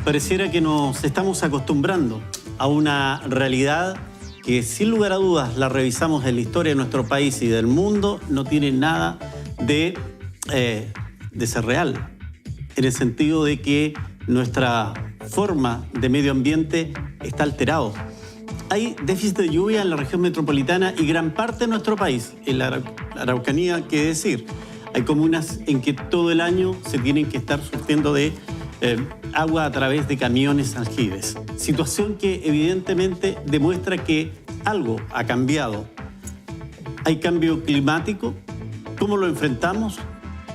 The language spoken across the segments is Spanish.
Pareciera que nos estamos acostumbrando a una realidad que, sin lugar a dudas, la revisamos en la historia de nuestro país y del mundo, no tiene nada de ser real, en el sentido de que nuestra forma de medio ambiente está alterado. Hay déficit de lluvia en la región metropolitana y gran parte de nuestro país, en la Araucanía, qué decir. Hay comunas en que todo el año se tienen que estar surtiendo de agua a través de camiones aljibes. Situación que evidentemente demuestra que algo ha cambiado. Hay cambio climático. ¿Cómo lo enfrentamos?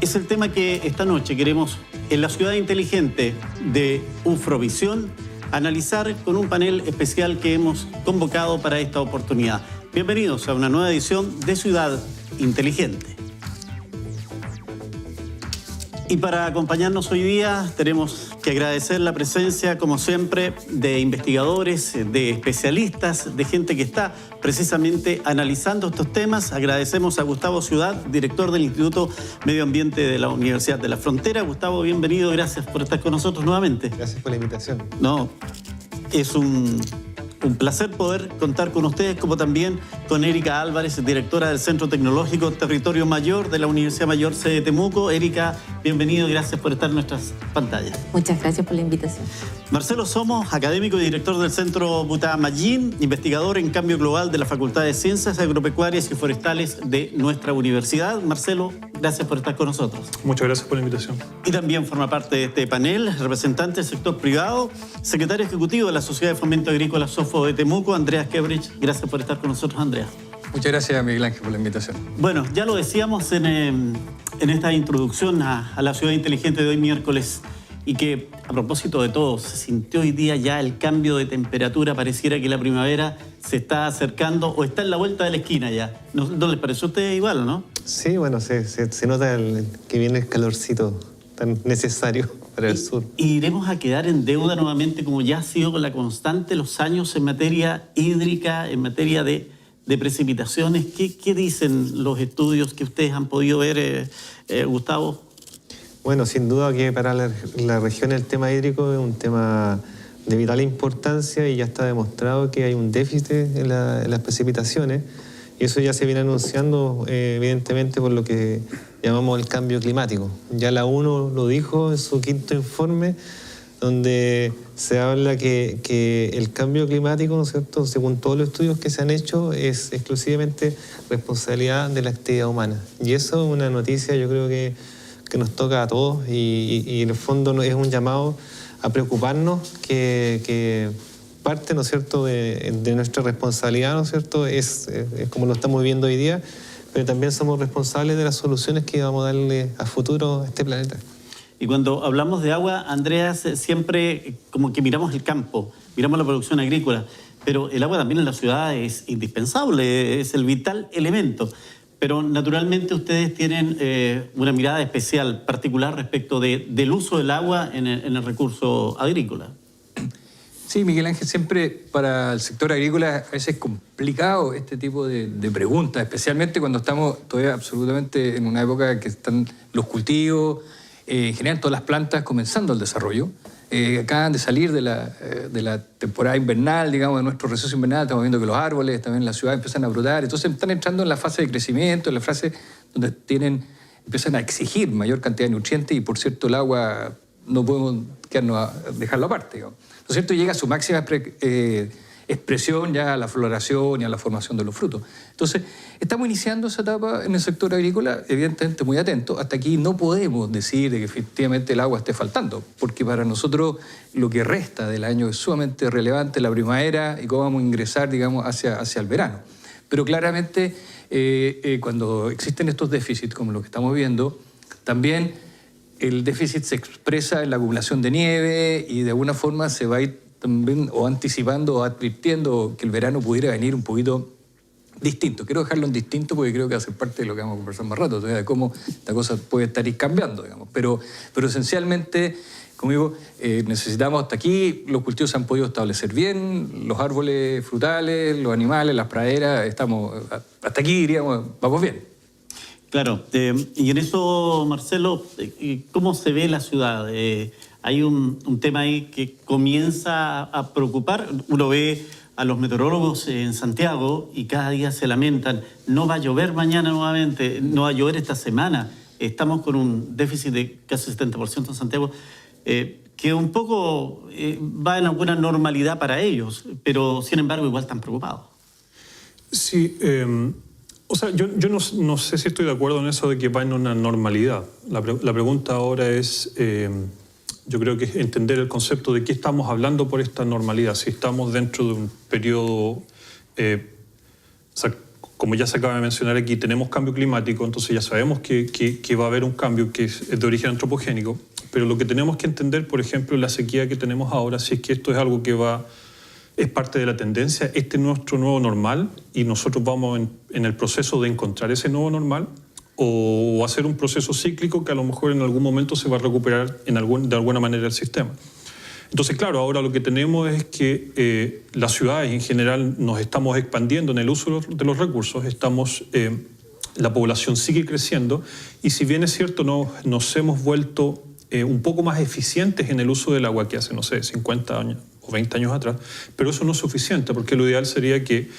Es el tema que esta noche queremos, en la Ciudad Inteligente de Ufrovisión, analizar con un panel especial que hemos convocado para esta oportunidad. Bienvenidos a una nueva edición de Ciudad Inteligente. Y para acompañarnos hoy día tenemos que agradecer la presencia, como siempre, de investigadores, de especialistas, de gente que está precisamente analizando estos temas. Agradecemos a Gustavo Ciudad, director del Instituto Medio Ambiente de la Universidad de la Frontera. Gustavo, bienvenido, gracias por estar con nosotros nuevamente. Gracias por la invitación. No, es un placer poder contar con ustedes, como también con Erika Álvarez, directora del Centro Tecnológico Territorio Mayor de la Universidad Mayor sede de Temuco. Erika, bienvenido y gracias por estar en nuestras pantallas. Muchas gracias por la invitación. Marcelo Somos, académico y director del Centro Butamallín, investigador en cambio global de la Facultad de Ciencias Agropecuarias y Forestales de nuestra universidad. Marcelo, gracias por estar con nosotros. Muchas gracias por la invitación. Y también forma parte de este panel, representante del sector privado, secretario ejecutivo de la Sociedad de Fomento Agrícola SOFO de Temuco, Andreas Kebrich. Gracias por estar con nosotros, Andreas. Muchas gracias, Miguel Ángel, por la invitación. Bueno, ya lo decíamos en esta introducción a la Ciudad Inteligente de hoy miércoles, y que a propósito de todo, se sintió hoy día ya el cambio de temperatura. Pareciera que la primavera se está acercando o está en la vuelta de la esquina ya. ¿No les pareció a ustedes igual, no? Sí, bueno, se nota que viene el calorcito tan necesario para el sur. Y iremos a quedar en deuda nuevamente, como ya ha sido con la constante los años en materia hídrica, en materia de precipitaciones. ¿Qué dicen los estudios que ustedes han podido ver, Gustavo? Bueno, sin duda que para la región el tema hídrico es un tema de vital importancia y ya está demostrado que hay un déficit en las precipitaciones, y eso ya se viene anunciando evidentemente por lo que llamamos el cambio climático. Ya la ONU lo dijo en su 5º informe, donde se habla que el cambio climático, ¿no es cierto?, según todos los estudios que se han hecho, es exclusivamente responsabilidad de la actividad humana. Y eso es una noticia, yo creo que nos toca a todos, y en el fondo es un llamado a preocuparnos, que parte, ¿no es cierto?, de nuestra responsabilidad, ¿no es cierto?, es como lo estamos viviendo hoy día, pero también somos responsables de las soluciones que vamos a darle a futuro a este planeta. Y cuando hablamos de agua, Andreas, siempre como que miramos el campo, miramos la producción agrícola, pero el agua también en la ciudad es indispensable, es el vital elemento. Pero naturalmente ustedes tienen una mirada especial, particular respecto del uso del agua en el recurso agrícola. Sí, Miguel Ángel, siempre para el sector agrícola a veces es complicado este tipo de preguntas, especialmente cuando estamos todavía absolutamente en una época en que están los cultivos, en general todas las plantas comenzando el desarrollo. Acaban de salir de la temporada invernal, digamos, de nuestro receso invernal. Estamos viendo que los árboles también en la ciudad empiezan a brotar. Entonces están entrando en la fase de crecimiento, en la fase donde empiezan a exigir mayor cantidad de nutrientes, y por cierto el agua no podemos dejarlo aparte, digamos. ¿No es cierto? Llega a su máxima expresión ya a la floración y a la formación de los frutos. Entonces, estamos iniciando esa etapa en el sector agrícola, evidentemente muy atento. Hasta aquí no podemos decir de que efectivamente el agua esté faltando, porque para nosotros lo que resta del año es sumamente relevante, la primavera y cómo vamos a ingresar, digamos, hacia el verano. Pero claramente, cuando existen estos déficits, como los que estamos viendo, también el déficit se expresa en la acumulación de nieve, y de alguna forma se va a ir también o anticipando o advirtiendo que el verano pudiera venir un poquito distinto. Quiero dejarlo en distinto porque creo que va a ser parte de lo que vamos a conversar más rato, de cómo esta cosa puede estar cambiando, digamos. Pero esencialmente como digo, necesitamos hasta aquí, los cultivos se han podido establecer bien, los árboles frutales, los animales, las praderas, estamos, hasta aquí diríamos, vamos bien. Claro, y en eso, Marcelo, ¿cómo se ve la ciudad? Hay un tema ahí que comienza a preocupar. Uno ve a los meteorólogos en Santiago y cada día se lamentan, no va a llover mañana nuevamente, no va a llover esta semana. Estamos con un déficit de casi 70% en Santiago, que un poco va en alguna normalidad para ellos, pero sin embargo igual están preocupados. Sí, o sea, yo no sé si estoy de acuerdo en eso de que va en una normalidad. La pregunta ahora es, yo creo que es entender el concepto de qué estamos hablando por esta normalidad. Si estamos dentro de un periodo, o sea, como ya se acaba de mencionar aquí, tenemos cambio climático, entonces ya sabemos que va a haber un cambio que es de origen antropogénico, pero lo que tenemos que entender, por ejemplo, la sequía que tenemos ahora, si es que esto es algo que es parte de la tendencia, este es nuestro nuevo normal y nosotros vamos en el proceso de encontrar ese nuevo normal, o hacer un proceso cíclico que a lo mejor en algún momento se va a recuperar de alguna manera el sistema. Entonces, claro, ahora lo que tenemos es que las ciudades en general nos estamos expandiendo en el uso de los recursos, la población sigue creciendo y si bien es cierto nos hemos vuelto un poco más eficientes en el uso del agua que hace, no sé, 50 años o 20 años atrás, pero eso no es suficiente porque lo ideal sería que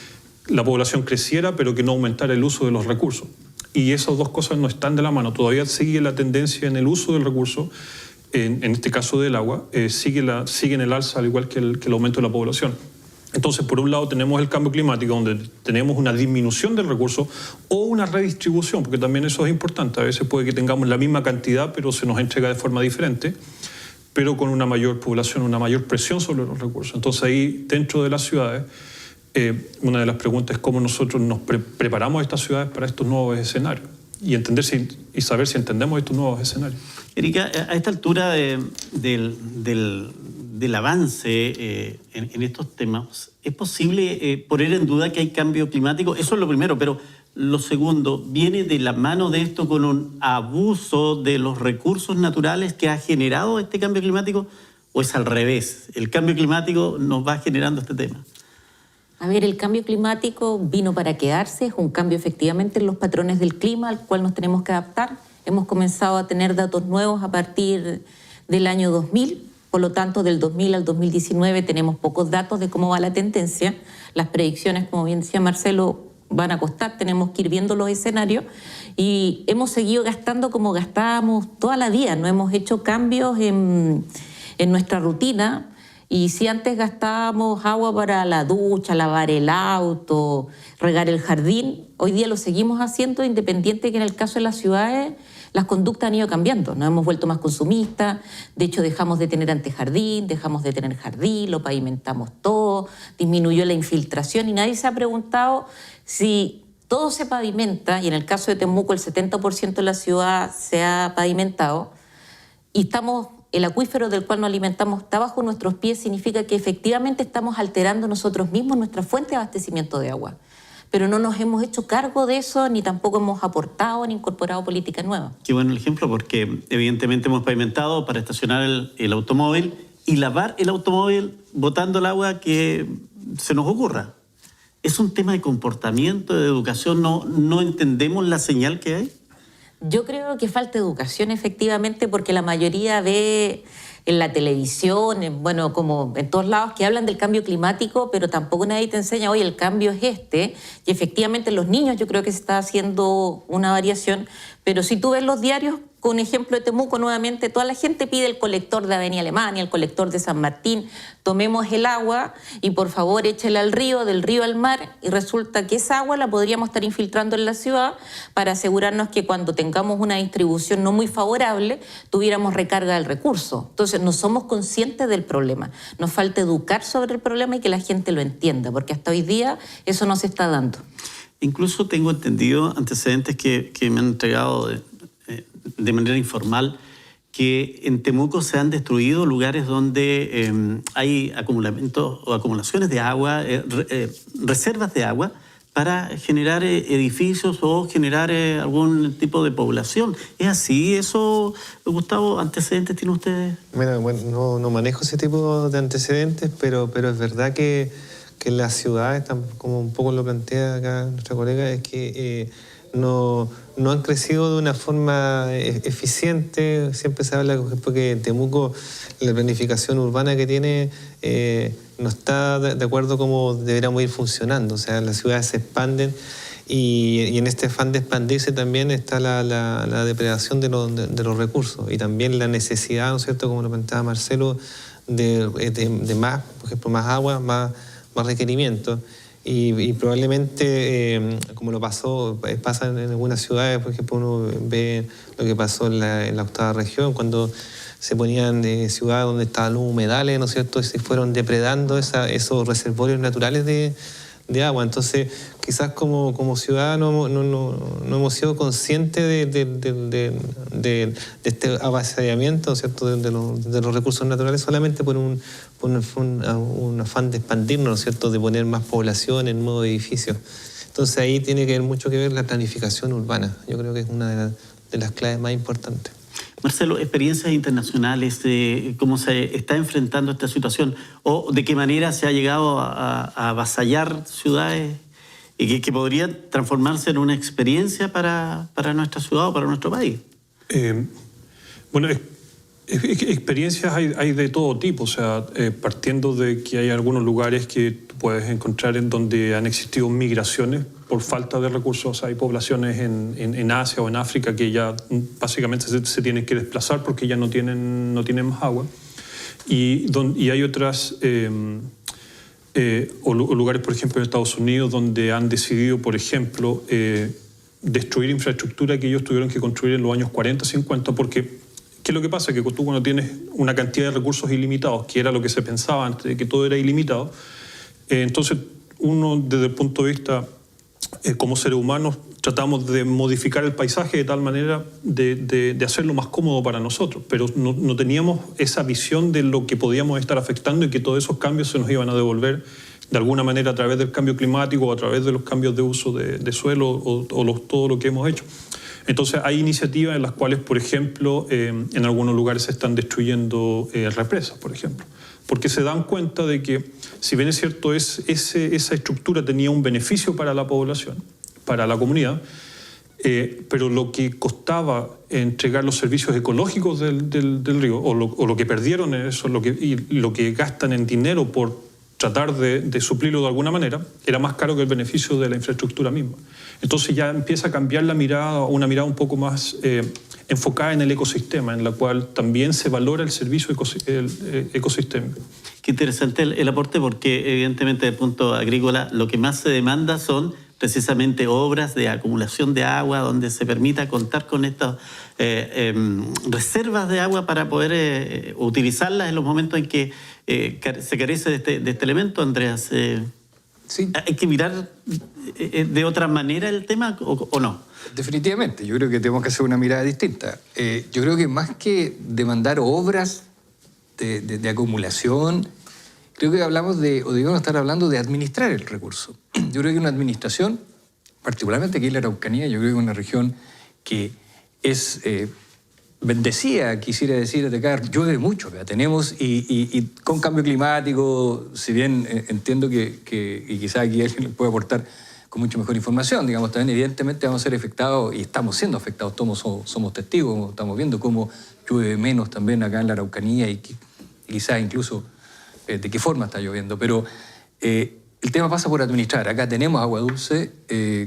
la población creciera pero que no aumentara el uso de los recursos. Y esas dos cosas no están de la mano, todavía sigue la tendencia en el uso del recurso, en este caso del agua, sigue en el alza al igual que el aumento de la población. Entonces, por un lado tenemos el cambio climático, donde tenemos una disminución del recurso o una redistribución, porque también eso es importante. A veces puede que tengamos la misma cantidad, pero se nos entrega de forma diferente, pero con una mayor población, una mayor presión sobre los recursos. Entonces ahí, dentro de las ciudades, una de las preguntas es cómo nosotros nos preparamos estas ciudades para estos nuevos escenarios y saber si entendemos estos nuevos escenarios. Erika, a esta altura del avance en estos temas, ¿es posible poner en duda que hay cambio climático? Eso es lo primero, pero lo segundo, ¿viene de la mano de esto con un abuso de los recursos naturales que ha generado este cambio climático? ¿O es al revés? ¿El cambio climático nos va generando este tema? A ver, el cambio climático vino para quedarse, es un cambio efectivamente en los patrones del clima al cual nos tenemos que adaptar. Hemos comenzado a tener datos nuevos a partir del año 2000, por lo tanto del 2000 al 2019 tenemos pocos datos de cómo va la tendencia. Las predicciones, como bien decía Marcelo, van a costar, tenemos que ir viendo los escenarios y hemos seguido gastando como gastábamos toda la vida, no hemos hecho cambios en nuestra rutina. Y si antes gastábamos agua para la ducha, lavar el auto, regar el jardín, hoy día lo seguimos haciendo, independiente que en el caso de las ciudades las conductas han ido cambiando. Nos hemos vuelto más consumistas, de hecho dejamos de tener antejardín, dejamos de tener jardín, lo pavimentamos todo, disminuyó la infiltración y nadie se ha preguntado si todo se pavimenta, y en el caso de Temuco el 70% de la ciudad se ha pavimentado, y el acuífero del cual nos alimentamos está bajo nuestros pies, significa que efectivamente estamos alterando nosotros mismos nuestra fuente de abastecimiento de agua. Pero no nos hemos hecho cargo de eso, ni tampoco hemos aportado ni incorporado políticas nuevas. Qué bueno el ejemplo, porque evidentemente hemos pavimentado para estacionar el automóvil y lavar el automóvil botando el agua que se nos ocurra. ¿Es un tema de comportamiento, de educación? ¿No entendemos la señal que hay? Yo creo que falta educación efectivamente porque la mayoría ve en la televisión, bueno, como en todos lados que hablan del cambio climático, pero tampoco nadie te enseña, oye, el cambio es este, y efectivamente en los niños yo creo que se está haciendo una variación, pero si tú ves los diarios, con ejemplo de Temuco nuevamente, toda la gente pide el colector de Avenida Alemania, el colector de San Martín, tomemos el agua y por favor échela al río, del río al mar, y resulta que esa agua la podríamos estar infiltrando en la ciudad para asegurarnos que cuando tengamos una distribución no muy favorable, tuviéramos recarga del recurso. Entonces no somos conscientes del problema, nos falta educar sobre el problema y que la gente lo entienda, porque hasta hoy día eso no se está dando. Incluso tengo entendido antecedentes que me han entregado de manera informal, que en Temuco se han destruido lugares donde hay acumulamientos o acumulaciones de agua, reservas de agua, para generar edificios o generar algún tipo de población. ¿Es así eso, Gustavo? ¿Antecedentes tienen ustedes? Mira, bueno, no manejo ese tipo de antecedentes, pero es verdad que las ciudades, como un poco lo plantea acá nuestra colega, es que no han crecido de una forma eficiente. Siempre se habla, por ejemplo, que Temuco, la planificación urbana que tiene, no está de acuerdo cómo deberíamos ir funcionando. O sea, las ciudades se expanden y en este afán de expandirse también está la depredación de los recursos y también la necesidad, ¿no es cierto?, como lo planteaba Marcelo, de más, por ejemplo, más agua, más requerimientos. Y probablemente, como pasa en algunas ciudades, por ejemplo, uno ve lo que pasó en la octava región, cuando se ponían ciudades donde estaban los humedales, ¿no es cierto?, y se fueron depredando esos reservorios naturales de agua. Entonces, quizás como ciudadanos no hemos sido conscientes de este avasallamiento, ¿no es cierto?, de los recursos naturales solamente por un afán de expandirnos, ¿no es cierto?, de poner más población en nuevos edificios. Entonces ahí tiene que ver mucho que ver la planificación urbana. Yo creo que es una de las claves más importantes. Marcelo, experiencias internacionales, ¿cómo se está enfrentando esta situación? ¿O de qué manera se ha llegado a avasallar ciudades y que podrían transformarse en una experiencia para nuestra ciudad o para nuestro país? Bueno, experiencias hay de todo tipo, o sea, partiendo de que hay algunos lugares que tú puedes encontrar en donde han existido migraciones por falta de recursos. Hay poblaciones en Asia o en África que ya básicamente se tienen que desplazar porque ya no tienen más agua. Y hay otras lugares, por ejemplo, en Estados Unidos, donde han decidido, por ejemplo, destruir infraestructura que ellos tuvieron que construir en los años 40, 50, porque ¿qué es lo que pasa? Que tú, cuando tienes una cantidad de recursos ilimitados, que era lo que se pensaba antes de que todo era ilimitado, entonces uno, desde el punto de vista como seres humanos, tratamos de modificar el paisaje de tal manera de hacerlo más cómodo para nosotros, pero no teníamos esa visión de lo que podíamos estar afectando y que todos esos cambios se nos iban a devolver de alguna manera a través del cambio climático o a través de los cambios de uso de suelo o todo lo que hemos hecho. Entonces hay iniciativas en las cuales, por ejemplo, en algunos lugares se están destruyendo represas, por ejemplo, porque se dan cuenta de que, si bien es cierto, esa estructura tenía un beneficio para la población, para la comunidad, pero lo que costaba entregar los servicios ecológicos del río, o lo que perdieron en eso, y lo que gastan en dinero por tratar de suplirlo de alguna manera, era más caro que el beneficio de la infraestructura misma. Entonces ya empieza a cambiar la mirada, una mirada un poco más enfocada en el ecosistema, en la cual también se valora el servicio ecosistémico. Qué interesante el aporte, porque evidentemente desde el punto agrícola lo que más se demanda son precisamente obras de acumulación de agua, donde se permita contar con estas reservas de agua para poder utilizarlas en los momentos en que se carece de este elemento, Andreas. Sí. ¿Hay que mirar de otra manera el tema o no? Definitivamente, yo creo que tenemos que hacer una mirada distinta. Yo creo que más que demandar obras de acumulación, creo que debemos estar hablando de administrar el recurso. Yo creo que una administración, particularmente aquí en la Araucanía, yo creo que es una región que es bendecida, quisiera decir, de acá llueve mucho, ¿verdad? Tenemos, y con cambio climático, si bien entiendo que y quizás aquí alguien puede aportar con mucho mejor información, digamos, también evidentemente vamos a ser afectados y estamos siendo afectados, todos somos testigos, estamos viendo cómo llueve menos también acá en la Araucanía y quizás incluso de qué forma está lloviendo, pero el tema pasa por administrar. Acá tenemos agua dulce,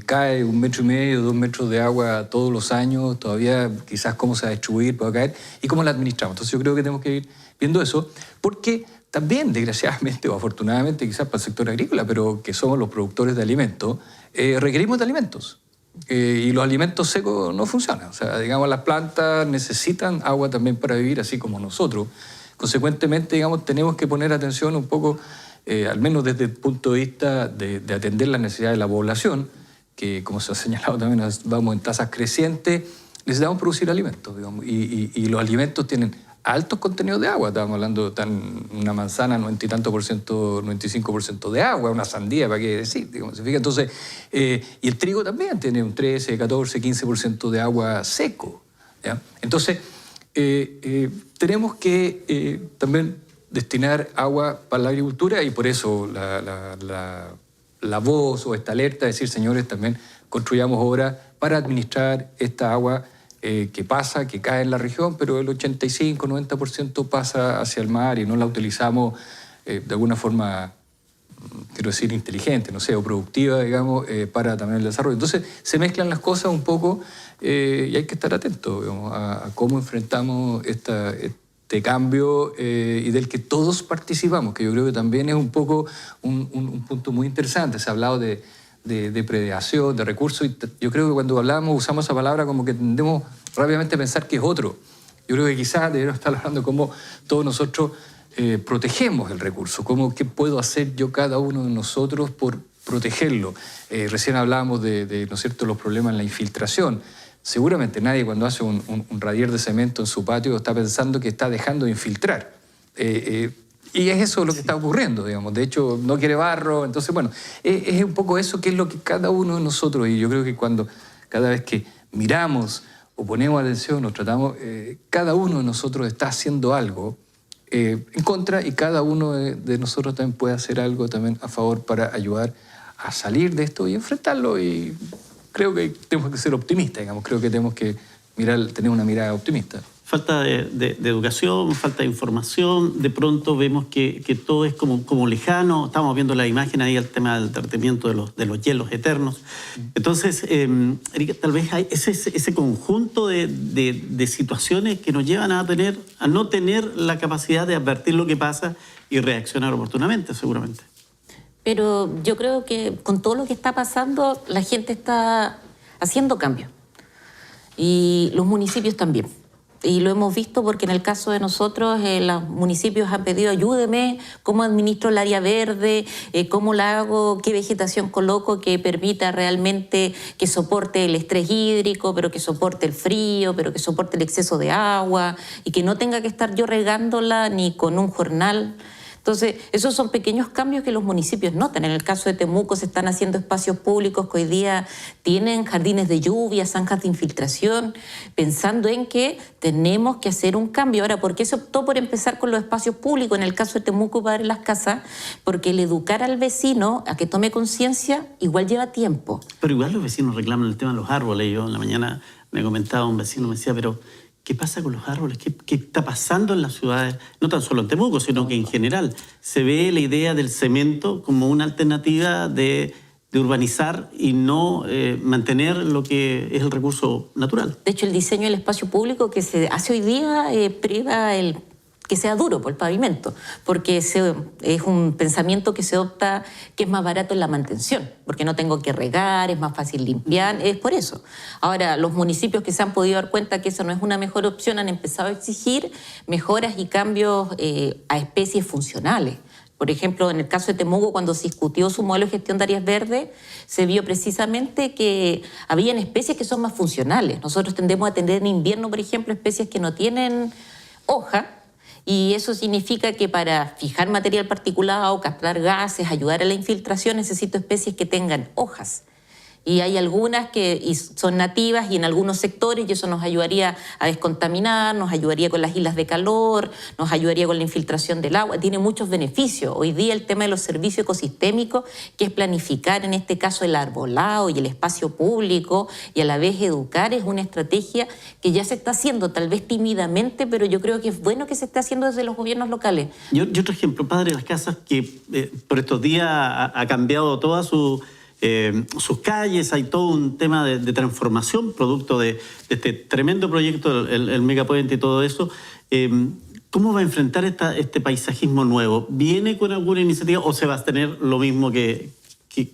cae 1,5 metros, 2 metros de agua todos los años, todavía quizás cómo se va a distribuir, puede caer, y cómo la administramos. Entonces yo creo que tenemos que ir viendo eso, porque también, desgraciadamente o afortunadamente, quizás para el sector agrícola, pero que somos los productores de alimentos, requerimos de alimentos. Y los alimentos secos no funcionan. O sea, digamos, las plantas necesitan agua también para vivir, así como nosotros. Consecuentemente, digamos, tenemos que poner atención un poco, al menos desde el punto de vista de atender las necesidades de la población, que, como se ha señalado también, vamos en tasas crecientes, necesitamos producir alimentos, digamos, y los alimentos tienen altos contenidos de agua. Estábamos hablando de una manzana, 90 y tanto por ciento, 95% de agua, una sandía, ¿para qué decir? Digamos, ¿se fija? Entonces, y el trigo también tiene un 13, 14, 15% de agua seco, ¿ya? Entonces, tenemos que también destinar agua para la agricultura y por eso la voz o esta alerta, decir, señores, también construyamos obras para administrar esta agua que pasa, que cae en la región, pero el 85-90% pasa hacia el mar y no la utilizamos de alguna forma, quiero decir, inteligente, no sé, o productiva, digamos, para también el desarrollo. Entonces, se mezclan las cosas un poco y hay que estar atentos, digamos, a cómo enfrentamos este cambio y del que todos participamos, que yo creo que también es un poco un punto muy interesante. Se ha hablado de predación, de recursos, y yo creo que cuando usamos esa palabra como que tendemos rápidamente a pensar que es otro. Yo creo que quizás deberíamos estar hablando de cómo todos nosotros protegemos el recurso, qué puedo hacer yo cada uno de nosotros por protegerlo. Recién hablábamos de ¿no es cierto?, los problemas en la infiltración. Seguramente nadie cuando hace un radier de cemento en su patio está pensando que está dejando de infiltrar. Y es eso lo que está ocurriendo, digamos. De hecho, no quiere barro. Entonces, bueno, es un poco eso que es lo que cada uno de nosotros, y yo creo que cada vez que miramos o ponemos atención o tratamos, cada uno de nosotros está haciendo algo en contra y cada uno de nosotros también puede hacer algo también a favor para ayudar a salir de esto y enfrentarlo. Y creo que tenemos que ser optimistas, digamos. Creo que tenemos que tener una mirada optimista. Falta de educación, falta de información, de pronto vemos que todo es como lejano, estamos viendo la imagen ahí, el tema del tratamiento de los hielos eternos. Entonces, Erika, tal vez hay ese conjunto de situaciones que nos llevan a no tener la capacidad de advertir lo que pasa y reaccionar oportunamente, seguramente. Pero yo creo que con todo lo que está pasando, la gente está haciendo cambios. Y los municipios también. Y lo hemos visto porque en el caso de nosotros, los municipios han pedido ayúdeme, cómo administro el área verde, cómo la hago, qué vegetación coloco que permita realmente que soporte el estrés hídrico, pero que soporte el frío, pero que soporte el exceso de agua y que no tenga que estar yo regándola ni con un jornal. Entonces, esos son pequeños cambios que los municipios notan. En el caso de Temuco se están haciendo espacios públicos que hoy día tienen jardines de lluvia, zanjas de infiltración, pensando en que tenemos que hacer un cambio. Ahora, ¿por qué se optó por empezar con los espacios públicos? En el caso de Temuco, Padre Las Casas, porque el educar al vecino a que tome conciencia igual lleva tiempo. Pero igual los vecinos reclaman el tema de los árboles. Yo en la mañana me comentaba un vecino, me decía, pero ¿qué pasa con los árboles? ¿Qué está pasando en las ciudades? No tan solo en Temuco, sino que en general. Se ve la idea del cemento como una alternativa de urbanizar y no mantener lo que es el recurso natural. De hecho, el diseño del espacio público que se hace hoy día priva que sea duro por el pavimento, porque es un pensamiento que se opta que es más barato en la mantención, porque no tengo que regar, es más fácil limpiar, es por eso. Ahora, los municipios que se han podido dar cuenta que eso no es una mejor opción han empezado a exigir mejoras y cambios a especies funcionales. Por ejemplo, en el caso de Temuco, cuando se discutió su modelo de gestión de áreas verdes, se vio precisamente que habían especies que son más funcionales. Nosotros tendemos a tener en invierno, por ejemplo, especies que no tienen hoja, y eso significa que para fijar material particulado, captar gases, ayudar a la infiltración, necesito especies que tengan hojas. Y hay algunas que son nativas y en algunos sectores, y eso nos ayudaría a descontaminar, nos ayudaría con las islas de calor, nos ayudaría con la infiltración del agua. Tiene muchos beneficios. Hoy día el tema de los servicios ecosistémicos, que es planificar en este caso el arbolado y el espacio público y a la vez educar, es una estrategia que ya se está haciendo, tal vez tímidamente, pero yo creo que es bueno que se esté haciendo desde los gobiernos locales. Y otro ejemplo, Padre Las Casas, que por estos días ha cambiado toda sus calles, hay todo un tema de transformación producto de este tremendo proyecto, el megapuente y todo eso. ¿Cómo va a enfrentar este paisajismo nuevo? ¿Viene con alguna iniciativa o se va a tener lo mismo que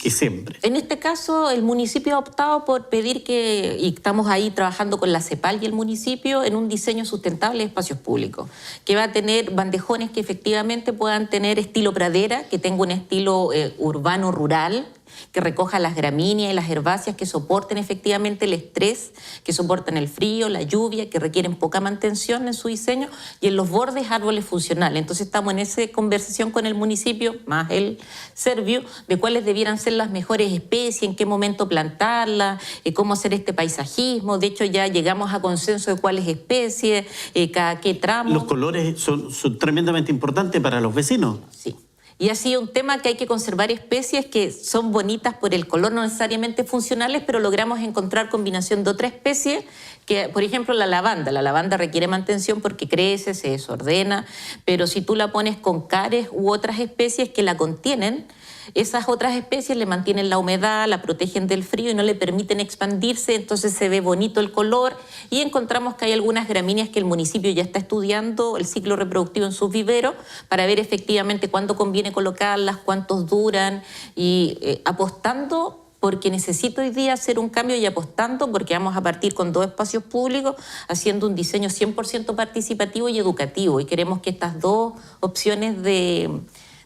siempre? En este caso, el municipio ha optado por pedir y estamos ahí trabajando con la CEPAL y el municipio en un diseño sustentable de espacios públicos, que va a tener bandejones que efectivamente puedan tener estilo pradera, que tenga un estilo urbano-rural, que recoja las gramíneas y las herbáceas que soporten efectivamente el estrés, que soportan el frío, la lluvia, que requieren poca mantención en su diseño, y en los bordes árboles funcionales. Entonces estamos en esa conversación con el municipio, más el Serviu, de cuáles debieran ser las mejores especies, en qué momento plantarlas, cómo hacer este paisajismo. De hecho, ya llegamos a consenso de cuáles especies, cada qué tramo. Los colores son tremendamente importantes para los vecinos. Sí. Y ha sido un tema que hay que conservar especies que son bonitas por el color, no necesariamente funcionales, pero logramos encontrar combinación de otra especie, que, por ejemplo, la lavanda. La lavanda requiere mantención porque crece, se desordena, pero si tú la pones con cares u otras especies que la contienen, esas otras especies le mantienen la humedad, la protegen del frío y no le permiten expandirse, entonces se ve bonito el color. Y encontramos que hay algunas gramíneas que el municipio ya está estudiando el ciclo reproductivo en sus viveros para ver efectivamente cuándo conviene colocarlas, cuántos duran, y apostando porque necesito hoy día hacer un cambio, y apostando porque vamos a partir con 2 espacios públicos haciendo un diseño 100% participativo y educativo, y queremos que estas 2 opciones de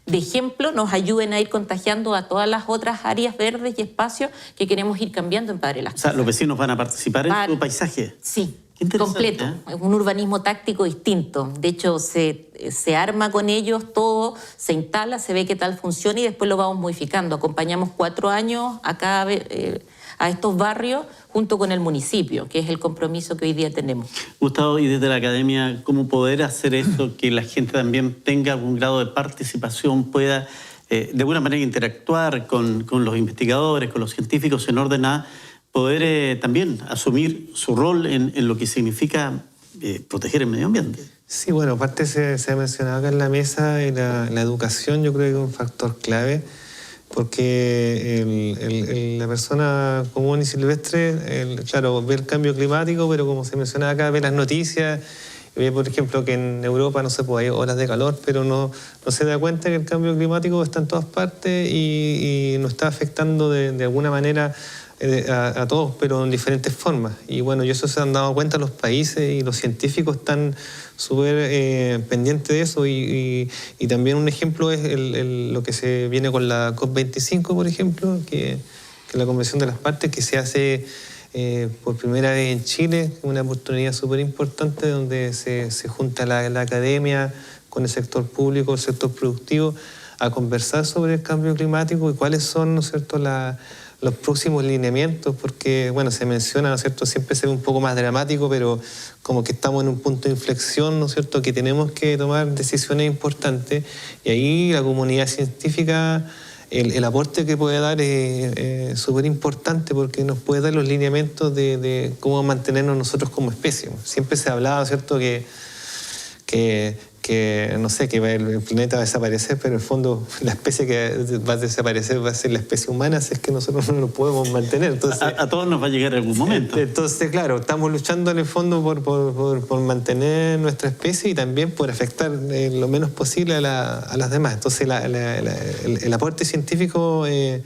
ejemplo nos ayuden a ir contagiando a todas las otras áreas verdes y espacios que queremos ir cambiando en Padre Las Casas. O sea, los vecinos van a participar en su paisaje. Sí, Qué interesante, completo. Es un urbanismo táctico distinto. De hecho, se arma con ellos todo, se instala, se ve qué tal funciona y después lo vamos modificando. Acompañamos 4 años acá a estos barrios junto con el municipio, que es el compromiso que hoy día tenemos. Gustavo, y desde la academia, ¿cómo poder hacer eso, que la gente también tenga algún grado de participación, pueda de alguna manera interactuar con los investigadores, con los científicos, en orden a poder también asumir su rol en lo que significa proteger el medio ambiente? Sí, bueno, aparte se ha mencionado acá en la mesa la educación, yo creo que es un factor clave, porque la persona común y silvestre, claro, ve el cambio climático, pero como se menciona acá, ve las noticias, ve, por ejemplo, que en Europa, no sé, pues hay olas de calor, pero no se da cuenta que el cambio climático está en todas partes y nos está afectando de alguna manera a todos, pero en diferentes formas. Y bueno, y eso se han dado cuenta los países y los científicos están súper pendientes de eso. Y también un ejemplo es lo que se viene con la COP25, por ejemplo, que la Convención de las Partes, que se hace por primera vez en Chile, una oportunidad súper importante donde se junta la academia con el sector público, el sector productivo, a conversar sobre el cambio climático y cuáles son, ¿no es cierto?, los próximos lineamientos, porque, bueno, se menciona, ¿no es cierto?, siempre se ve un poco más dramático, pero como que estamos en un punto de inflexión, ¿no es cierto?, que tenemos que tomar decisiones importantes, y ahí la comunidad científica, el aporte que puede dar es súper importante, porque nos puede dar los lineamientos de cómo mantenernos nosotros como especie. Siempre se ha hablado, ¿no es cierto?, que no sé, que el planeta va a desaparecer, pero en el fondo la especie que va a desaparecer va a ser la especie humana, si es que nosotros no lo podemos mantener. Entonces, a todos nos va a llegar algún momento. Entonces, claro, estamos luchando en el fondo por mantener nuestra especie y también por afectar lo menos posible a las demás. Entonces, el aporte científico es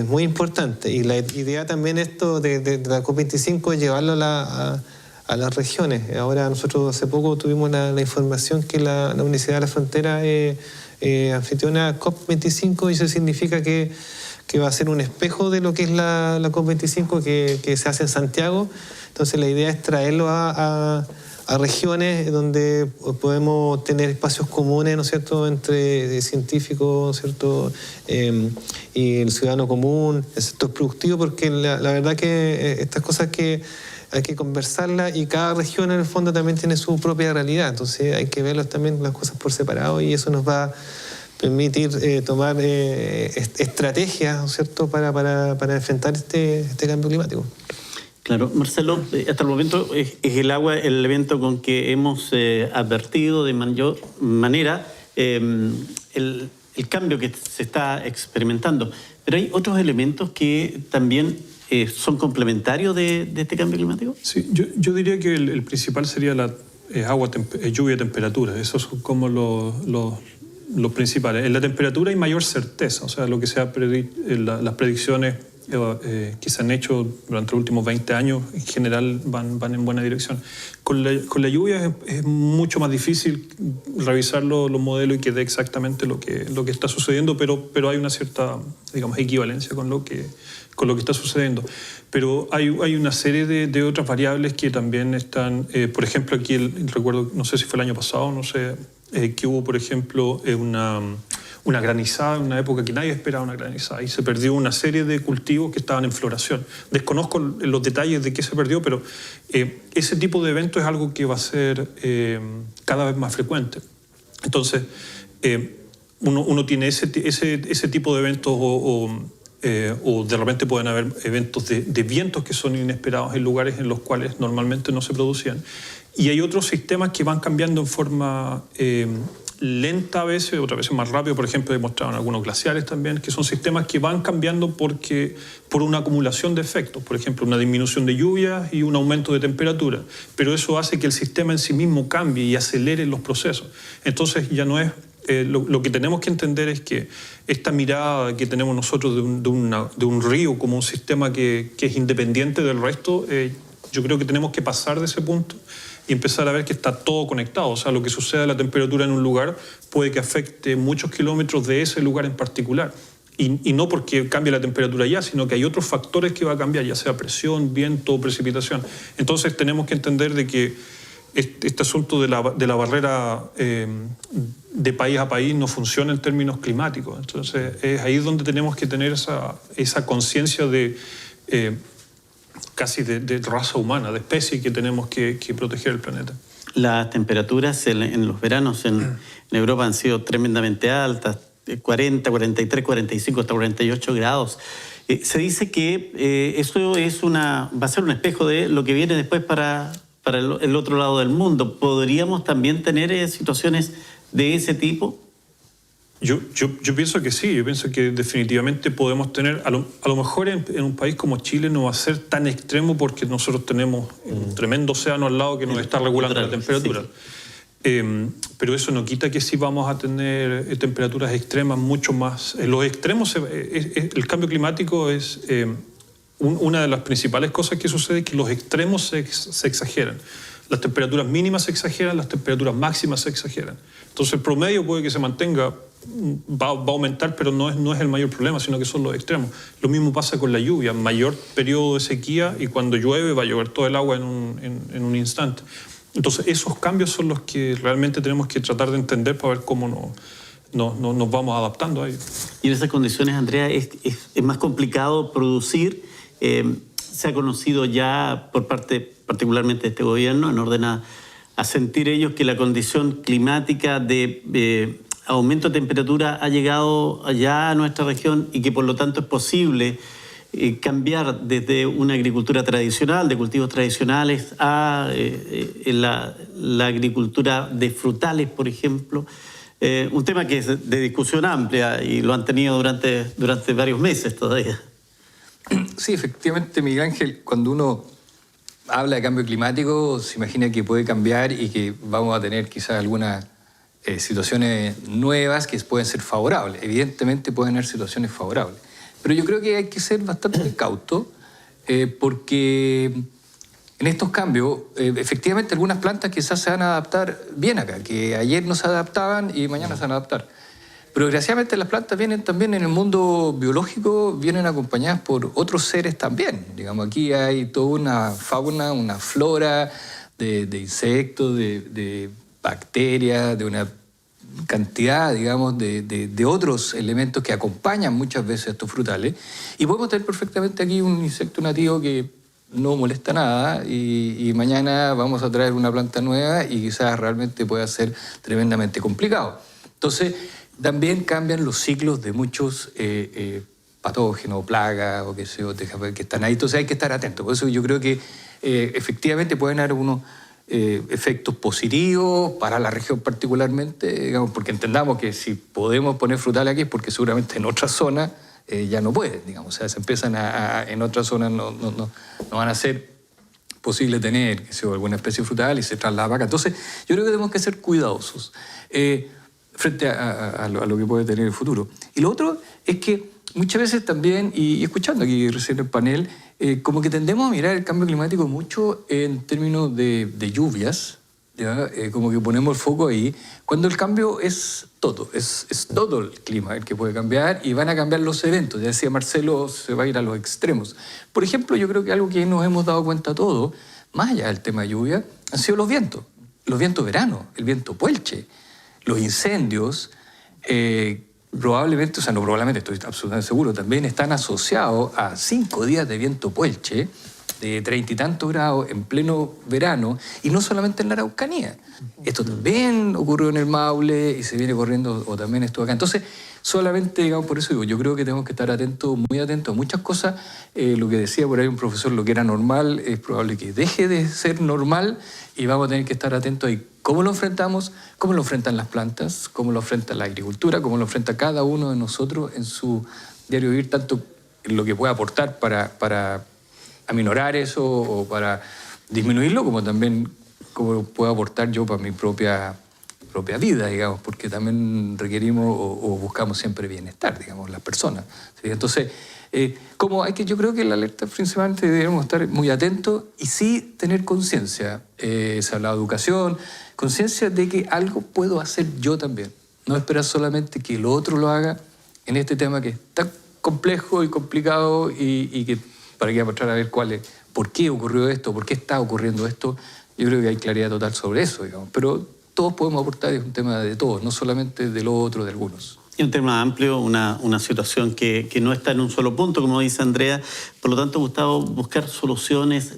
muy importante, y la idea también esto de la COP25 es llevarlo a las regiones. Ahora nosotros hace poco tuvimos la información que la Universidad de la Frontera anfitriona COP25, y eso significa que va a ser un espejo de lo que es la COP25 que se hace en Santiago. Entonces la idea es traerlo a regiones donde podemos tener espacios comunes, ¿no es cierto?, entre científicos, ¿no es cierto?, y el ciudadano común, el sector productivo, porque la verdad que estas cosas que hay que conversarlas, y cada región en el fondo también tiene su propia realidad, entonces hay que verlas también las cosas por separado, y eso nos va a permitir tomar estrategias, ¿no es cierto?, para enfrentar este cambio climático. Claro, Marcelo, hasta el momento es el agua el evento con que hemos advertido de mayor manera el cambio que se está experimentando. Pero hay otros elementos que también son complementarios de este cambio climático. Sí, yo diría que el principal sería la agua, lluvia y temperatura. Esos son como los principales. En la temperatura hay mayor certeza, o sea, lo que sea las predicciones que se han hecho durante los últimos 20 años en general van en buena dirección. Con la lluvia es mucho más difícil revisar los modelos y que dé exactamente lo que está sucediendo, pero hay una cierta, digamos, equivalencia con lo que está sucediendo. Pero hay una serie de otras variables que también están, por ejemplo, aquí recuerdo, no sé si fue el año pasado, no sé, que hubo, por ejemplo, una granizada en una época que nadie esperaba una granizada y se perdió una serie de cultivos que estaban en floración. Desconozco los detalles de qué se perdió, pero ese tipo de evento es algo que va a ser cada vez más frecuente. Entonces, uno tiene ese tipo de eventos o de repente pueden haber eventos de vientos que son inesperados en lugares en los cuales normalmente no se producían. Y hay otros sistemas que van cambiando en forma lenta a veces, otras veces más rápido. Por ejemplo, demostraron algunos glaciares también, que son sistemas que van cambiando por una acumulación de efectos. Por ejemplo, una disminución de lluvias y un aumento de temperatura. Pero eso hace que el sistema en sí mismo cambie y acelere los procesos. Entonces ya no es... lo que tenemos que entender es que esta mirada que tenemos nosotros de un río como un sistema que es independiente del resto, yo creo que tenemos que pasar de ese punto y empezar a ver que está todo conectado. O sea, lo que sucede a la temperatura en un lugar puede que afecte muchos kilómetros de ese lugar en particular. Y no porque cambie la temperatura ya, sino que hay otros factores que va a cambiar, ya sea presión, viento o precipitación. Entonces tenemos que entender de que este asunto de la barrera de país a país no funciona en términos climáticos. Entonces es ahí donde tenemos que tener esa conciencia de casi de raza humana, de especie que tenemos que proteger el planeta. Las temperaturas en los veranos en Europa han sido tremendamente altas, 40, 43, 45, hasta 48 grados. Se dice que eso va a ser un espejo de lo que viene después para el otro lado del mundo. ¿Podríamos también tener situaciones de ese tipo? Yo pienso que sí, yo pienso que definitivamente podemos tener, a lo mejor en un país como Chile no va a ser tan extremo porque nosotros tenemos un tremendo océano al lado que nos está regulando la temperatura. Sí. Pero eso no quita que sí vamos a tener temperaturas extremas mucho más. Los extremos, el cambio climático es una de las principales cosas que sucede, es que los extremos se exageran. Las temperaturas mínimas se exageran, las temperaturas máximas se exageran. Entonces el promedio puede que se mantenga, va a aumentar, pero no es el mayor problema, sino que son los extremos. Lo mismo pasa con la lluvia, mayor periodo de sequía y cuando llueve va a llover todo el agua en un instante. Entonces esos cambios son los que realmente tenemos que tratar de entender para ver cómo nos vamos adaptando a ellos. Y en esas condiciones, Andrea, es más complicado producir. Se ha conocido ya por parte particularmente de este gobierno en orden a sentir ellos que la condición climática de aumento de temperatura ha llegado ya a nuestra región y que por lo tanto es posible cambiar desde una agricultura tradicional, de cultivos tradicionales, a la agricultura de frutales, por ejemplo. Un tema que es de discusión amplia y lo han tenido durante varios meses todavía. Sí, efectivamente, Miguel Ángel, cuando uno habla de cambio climático, se imagina que puede cambiar y que vamos a tener quizás algunas situaciones nuevas que pueden ser favorables. Evidentemente pueden haber situaciones favorables. Pero yo creo que hay que ser bastante cauto porque en estos cambios, efectivamente, algunas plantas quizás se van a adaptar bien acá, que ayer no se adaptaban y mañana se van a adaptar. Pero desgraciadamente las plantas vienen también en el mundo biológico, vienen acompañadas por otros seres también. Digamos, aquí hay toda una fauna, una flora de insectos, de bacterias, de una cantidad, digamos, de otros elementos que acompañan muchas veces a estos frutales. Y podemos tener perfectamente aquí un insecto nativo que no molesta nada y mañana vamos a traer una planta nueva y quizás realmente pueda ser tremendamente complicado. Entonces, también cambian los ciclos de muchos patógenos, plagas o qué sé yo, que están ahí. Entonces hay que estar atentos. Por eso yo creo que efectivamente pueden haber unos efectos positivos para la región particularmente, digamos, porque entendamos que si podemos poner frutales aquí es porque seguramente en otras zonas ya no pueden, digamos. O sea, se empiezan en otras zonas no van a ser posible tener, qué sé yo, alguna especie frutal y se traslada para acá. Entonces yo creo que tenemos que ser cuidadosos frente a lo que puede tener el futuro. Y lo otro es que muchas veces también, y escuchando aquí recién el panel, como que tendemos a mirar el cambio climático mucho en términos de lluvias, ¿ya? Como que ponemos el foco ahí, cuando el cambio es todo, es todo el clima el que puede cambiar y van a cambiar los eventos. Ya decía Marcelo, se va a ir a los extremos. Por ejemplo, yo creo que algo que nos hemos dado cuenta todos, más allá del tema de lluvia, han sido los vientos verano, el viento puelche, los incendios, probablemente, o sea, no probablemente, estoy absolutamente seguro, también están asociados a 5 días de viento puelche, de 30 y tantos grados en pleno verano, y no solamente en la Araucanía. Esto también ocurrió en el Maule y se viene corriendo, o también estuvo acá. Entonces, solamente, digamos, por eso digo, yo creo que tenemos que estar atentos, muy atentos a muchas cosas. Lo que decía por ahí un profesor, lo que era normal, es probable que deje de ser normal y vamos a tener que estar atentos a cómo lo enfrentamos, cómo lo enfrentan las plantas, cómo lo enfrenta la agricultura, cómo lo enfrenta cada uno de nosotros en su diario vivir, tanto en lo que puede aportar para aminorar eso o para disminuirlo, como también cómo puedo aportar yo para mi propia vida, digamos, porque también requerimos o buscamos siempre bienestar, digamos, las personas. ¿Sí? Entonces, yo creo que la alerta principalmente debemos estar muy atentos y sí tener conciencia. Se ha hablado de educación, conciencia de que algo puedo hacer yo también. No esperar solamente que el otro lo haga en este tema que es tan complejo y complicado y que para que mostrar a ver por qué ocurrió esto, por qué está ocurriendo esto. Yo creo que hay claridad total sobre eso, digamos. Pero todos podemos aportar, es un tema de todos, no solamente del otro, de algunos. Es un tema amplio, una situación que no está en un solo punto, como dice Andrea. Por lo tanto, Gustavo, buscar soluciones,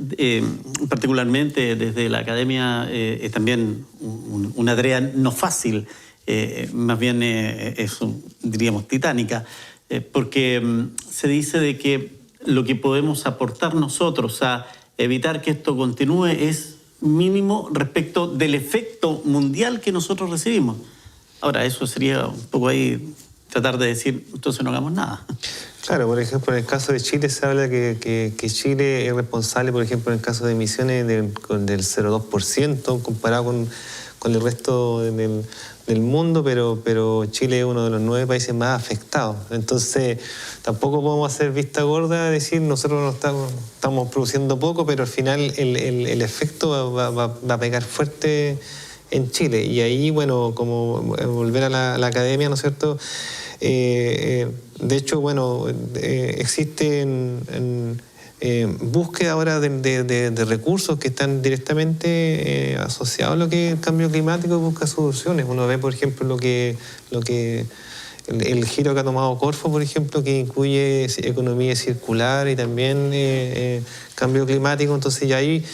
particularmente desde la academia, es también una tarea no fácil, más bien es, diríamos, titánica, porque se dice de que lo que podemos aportar nosotros a evitar que esto continúe es mínimo respecto del efecto mundial que nosotros recibimos. Ahora, eso sería un poco ahí tratar de decir, entonces no hagamos nada. Claro, por ejemplo, en el caso de Chile se habla que Chile es responsable, por ejemplo, en el caso de emisiones del 0,2% comparado con el resto del mundo, pero Chile es uno de los 9 países más afectados. Entonces, tampoco podemos hacer vista gorda, decir nosotros no estamos produciendo poco, pero al final el efecto va a pegar fuerte en Chile. Y ahí, bueno, como volver a la academia, ¿no es cierto? De hecho, bueno, existe búsqueda ahora de recursos que están directamente asociados a lo que es el cambio climático y busca soluciones. Uno ve, por ejemplo, el giro que ha tomado Corfo, por ejemplo, que incluye economía circular y también cambio climático. Entonces ya ahí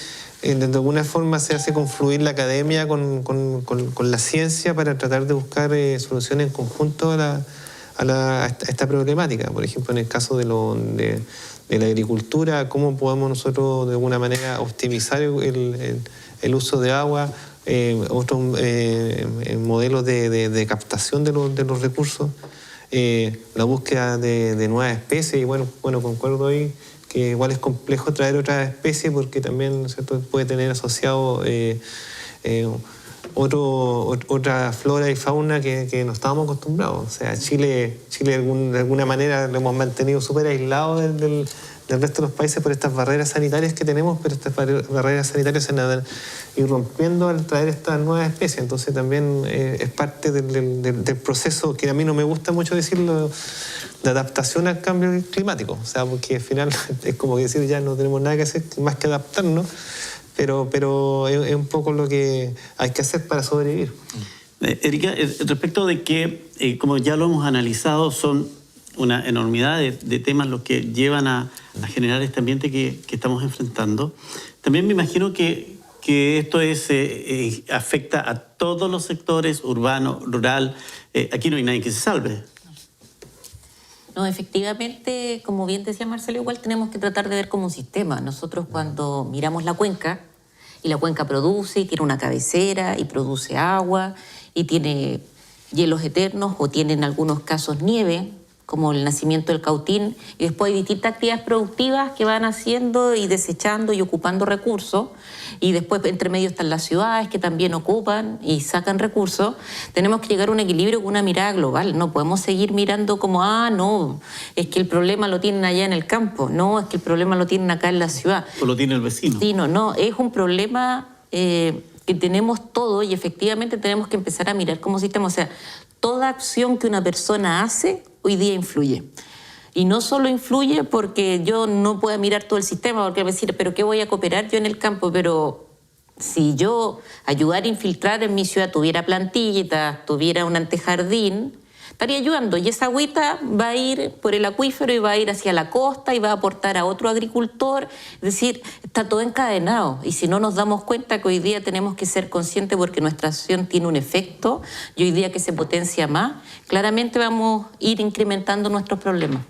de alguna forma se hace confluir la academia con la ciencia para tratar de buscar soluciones en conjunto a esta problemática. Por ejemplo, en el caso de la agricultura, cómo podemos nosotros de alguna manera optimizar el uso de agua, otros modelos de captación de los recursos, la búsqueda de nuevas especies. Y bueno, concuerdo ahí que igual es complejo traer otras especies porque también, ¿cierto?, puede tener asociado otra flora y fauna que no estábamos acostumbrados. O sea, Chile de alguna manera lo hemos mantenido súper aislado del resto de los países por estas barreras sanitarias que tenemos, pero estas barreras sanitarias se van a ir rompiendo al traer estas nuevas especies. Entonces también es parte del proceso, que a mí no me gusta mucho decirlo, de adaptación al cambio climático. O sea, porque al final es como decir, ya no tenemos nada que hacer más que adaptarnos, pero es un poco lo que hay que hacer para sobrevivir. Erika, respecto de que, como ya lo hemos analizado, son una enormidad de temas los que llevan a generar este ambiente que estamos enfrentando. También me imagino que esto afecta a todos los sectores, urbano, rural. Aquí no hay nadie que se salve. No, efectivamente, como bien decía Marcelo, igual tenemos que tratar de ver como un sistema. Nosotros cuando miramos la cuenca, y la cuenca produce, y tiene una cabecera, y produce agua, y tiene hielos eternos, o tiene en algunos casos nieve, como el nacimiento del cautín, y después hay distintas actividades productivas que van haciendo y desechando y ocupando recursos, y después entre medio están las ciudades que también ocupan y sacan recursos. Tenemos que llegar a un equilibrio con una mirada global, no podemos seguir mirando como, no, es que el problema lo tienen allá en el campo, no, es que el problema lo tienen acá en la ciudad. O lo tiene el vecino. Sí, no, es un problema que tenemos todo y efectivamente tenemos que empezar a mirar como sistema, o sea, toda acción que una persona hace hoy día influye. Y no solo influye porque yo no pueda mirar todo el sistema, porque me decir, pero ¿qué voy a cooperar yo en el campo? Pero si yo ayudar a infiltrar en mi ciudad, tuviera plantillitas, tuviera un antejardín, estaría ayudando. Y esa agüita va a ir por el acuífero y va a ir hacia la costa y va a aportar a otro agricultor. Es decir, está todo encadenado. Y si no nos damos cuenta que hoy día tenemos que ser conscientes porque nuestra acción tiene un efecto y hoy día que se potencia más, claramente vamos a ir incrementando nuestros problemas.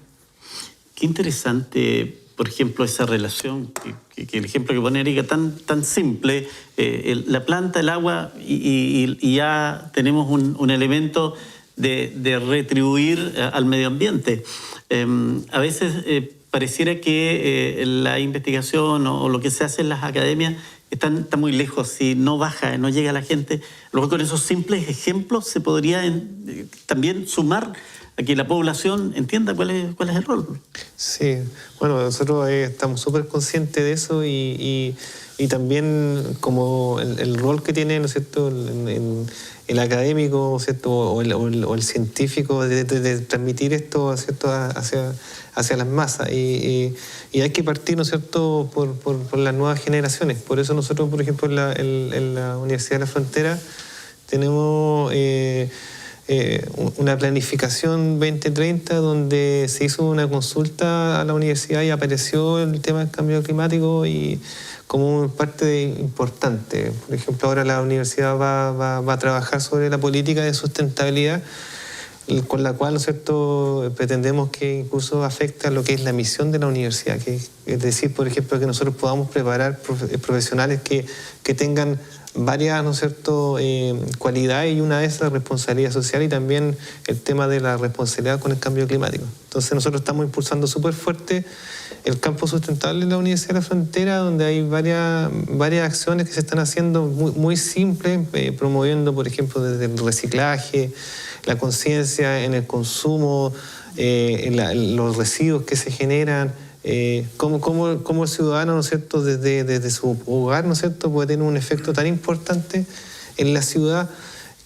Qué interesante, por ejemplo, esa relación, que el ejemplo que pone Erika, tan simple, la planta, el agua, y ya tenemos un elemento de retribuir al medio ambiente. A veces pareciera que la investigación o lo que se hace en las academias está muy lejos y no baja, no llega a la gente. Luego con esos simples ejemplos se podría también sumar a que la población entienda cuál es el rol. Sí, bueno, nosotros estamos súper conscientes de eso y también como el rol que tiene, ¿no es cierto?, el académico, ¿no es cierto?, o el científico de transmitir esto, ¿no es cierto?, hacia las masas. Y hay que partir, ¿no es cierto?, por las nuevas generaciones. Por eso nosotros, por ejemplo, en la Universidad de la Frontera tenemos una planificación 2030 donde se hizo una consulta a la universidad y apareció el tema del cambio climático y como parte importante. Por ejemplo, ahora la universidad va a trabajar sobre la política de sustentabilidad, con la cual, ¿no es cierto?, pretendemos que incluso afecte a lo que es la misión de la universidad, que es decir, por ejemplo, que nosotros podamos preparar profesionales que tengan varias, ¿no es cierto?, cualidades, y una de esas la responsabilidad social y también el tema de la responsabilidad con el cambio climático. Entonces nosotros estamos impulsando súper fuerte el campo sustentable en la Universidad de la Frontera, donde hay varias acciones que se están haciendo muy simples, promoviendo, por ejemplo, desde el reciclaje, la conciencia en el consumo, los residuos que se generan, cómo el ciudadano, ¿no es cierto?, desde su hogar, ¿no es cierto?, puede tener un efecto tan importante en la ciudad,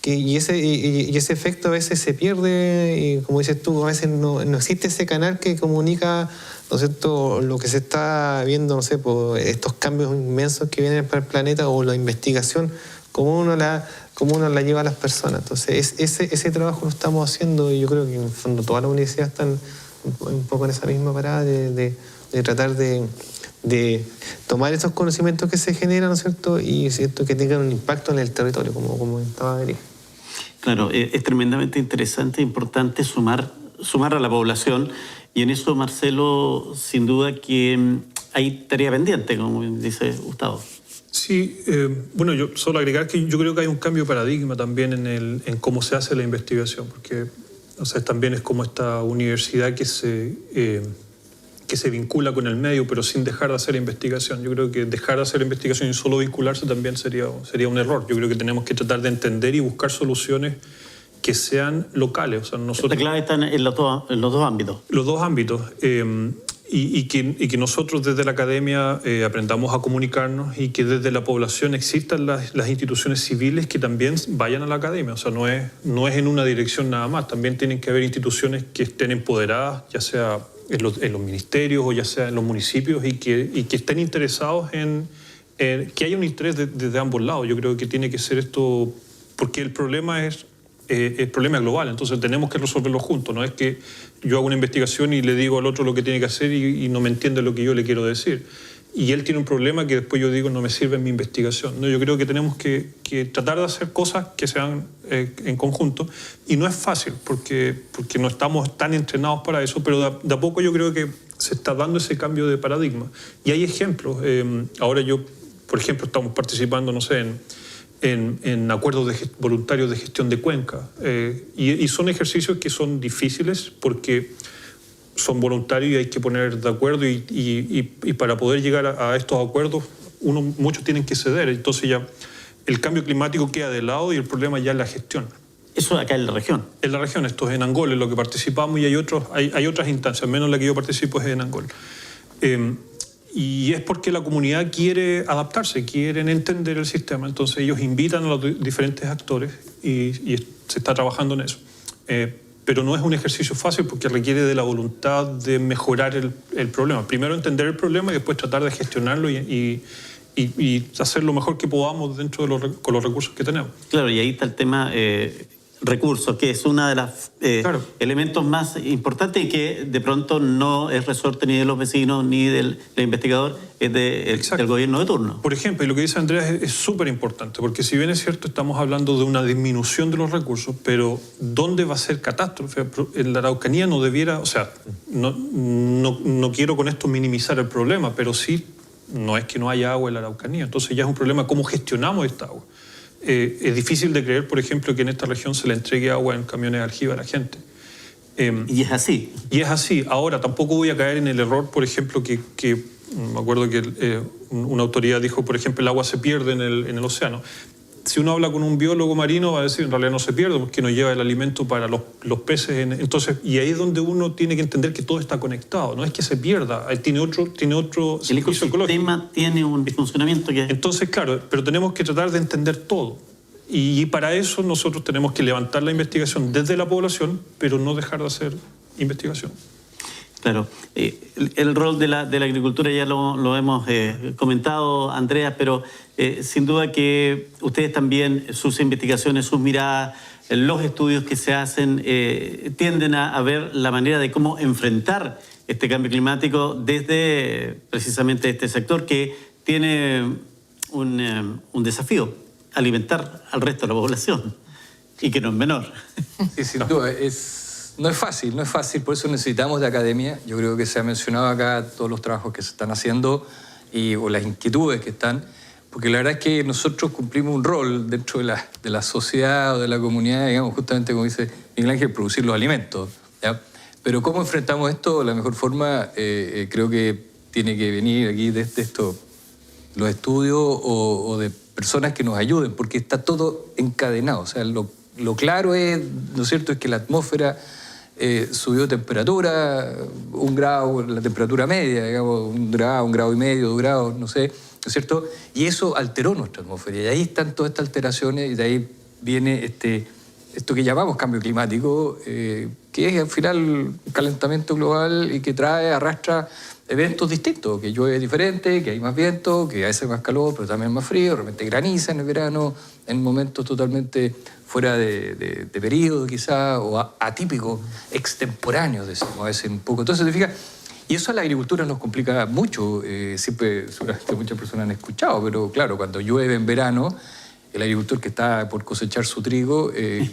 y ese efecto a veces se pierde, y como dices tú, a veces no existe ese canal que comunica, ¿no es cierto?, lo que se está viendo, no sé, por estos cambios inmensos que vienen para el planeta, o la investigación, cómo uno la lleva a las personas. Entonces ese trabajo lo estamos haciendo, y yo creo que en el fondo todas las universidades están un poco en esa misma parada de tratar de tomar esos conocimientos que se generan, ¿no es cierto?, y ¿cierto?, que tengan un impacto en el territorio, como comentaba Erika. Claro, es tremendamente interesante e importante sumar a la población, y en eso, Marcelo, sin duda que hay tarea pendiente, como dice Gustavo. Sí, bueno, yo solo agregar que yo creo que hay un cambio de paradigma también en cómo se hace la investigación, porque también es como esta universidad que se vincula con el medio, pero sin dejar de hacer investigación. Yo creo que dejar de hacer investigación y solo vincularse también sería un error. Yo creo que tenemos que tratar de entender y buscar soluciones que sean locales. La clave está en los dos ámbitos. Los dos ámbitos. Y que nosotros desde la academia aprendamos a comunicarnos, y que desde la población existan las instituciones civiles que también vayan a la academia. No es en una dirección nada más. También tienen que haber instituciones que estén empoderadas, ya sea en los ministerios o ya sea en los municipios, y que estén interesados en que haya un interés desde ambos lados. Yo creo que tiene que ser esto, porque el problema es global, entonces tenemos que resolverlo juntos. No es que yo hago una investigación y le digo al otro lo que tiene que hacer y no me entiende lo que yo le quiero decir. Y él tiene un problema que después yo digo no me sirve en mi investigación. No, yo creo que tenemos que tratar de hacer cosas que sean en conjunto. Y no es fácil porque no estamos tan entrenados para eso, pero de a poco yo creo que se está dando ese cambio de paradigma. Y hay ejemplos. Ahora por ejemplo, estamos participando, no sé, en acuerdos voluntarios de gestión de cuenca. Y son ejercicios que son difíciles porque son voluntarios y hay que poner de acuerdo y para poder llegar a estos acuerdos muchos tienen que ceder. Entonces ya el cambio climático queda de lado y el problema ya es la gestión. Eso acá en la región. En la región, esto es en Angola, en lo que participamos, y hay otras instancias, menos la que yo participo es en Angola. Y es porque la comunidad quiere adaptarse, quieren entender el sistema, entonces ellos invitan a los diferentes actores y se está trabajando en eso. Pero no es un ejercicio fácil porque requiere de la voluntad de mejorar el problema. Primero entender el problema y después tratar de gestionarlo y hacer lo mejor que podamos dentro de con los recursos que tenemos. Claro, y ahí está el tema recursos, que es uno de los elementos más importantes y que de pronto no es resorte ni de los vecinos ni del investigador, es del gobierno de turno. Por ejemplo, y lo que dice Andrea es súper importante, porque si bien es cierto, estamos hablando de una disminución de los recursos, pero ¿dónde va a ser catástrofe? En la Araucanía no debiera, o sea, no quiero con esto minimizar el problema, pero sí, no es que no haya agua en la Araucanía, entonces ya es un problema cómo gestionamos esta agua. Es difícil de creer, por ejemplo, que en esta región se le entregue agua en camiones de aljibe a la gente. Y es así. Y es así. Ahora, tampoco voy a caer en el error, por ejemplo, que me acuerdo que una autoridad dijo, por ejemplo, el agua se pierde en el océano. Si uno habla con un biólogo marino va a decir, en realidad no se pierde porque nos lleva el alimento para los peces. Entonces, y ahí es donde uno tiene que entender que todo está conectado. No es que se pierda, tiene otro el ecosistema tiene un funcionamiento que... Entonces, claro, pero tenemos que tratar de entender todo. Y para eso nosotros tenemos que levantar la investigación desde la población, pero no dejar de hacer investigación. Claro, el rol de la agricultura ya lo hemos comentado, Andrea, pero sin duda que ustedes también, sus investigaciones, sus miradas, los estudios que se hacen, tienden a ver la manera de cómo enfrentar este cambio climático desde precisamente este sector que tiene un desafío, alimentar al resto de la población, y que no es menor. Sí, sin duda, no es fácil, por eso necesitamos de academia. Yo creo que se ha mencionado acá todos los trabajos que se están haciendo o las inquietudes que están, porque la verdad es que nosotros cumplimos un rol dentro de la sociedad o de la comunidad, digamos, justamente como dice Miguel Ángel, producir los alimentos, ¿ya? Pero ¿cómo enfrentamos esto? La mejor forma creo que tiene que venir aquí desde los estudios o de personas que nos ayuden, porque está todo encadenado. O sea, lo claro es, ¿no es cierto?, es que la atmósfera subió temperatura, 1 grado, la temperatura media, digamos, 1 grado y medio, 2 grados, no sé, ¿no es cierto? Y eso alteró nuestra atmósfera. Y ahí están todas estas alteraciones y de ahí viene esto que llamamos cambio climático, que es al final un calentamiento global y que arrastra eventos distintos, que llueve diferente, que hay más viento, que a veces más calor, pero también más frío, de repente graniza en el verano, en momentos totalmente fuera de periodo quizá, o atípicos, extemporáneos, decimos a veces un poco. Entonces, te fijas, y eso a la agricultura nos complica mucho, siempre, seguramente muchas personas han escuchado, pero claro, cuando llueve en verano, el agricultor que está por cosechar su trigo,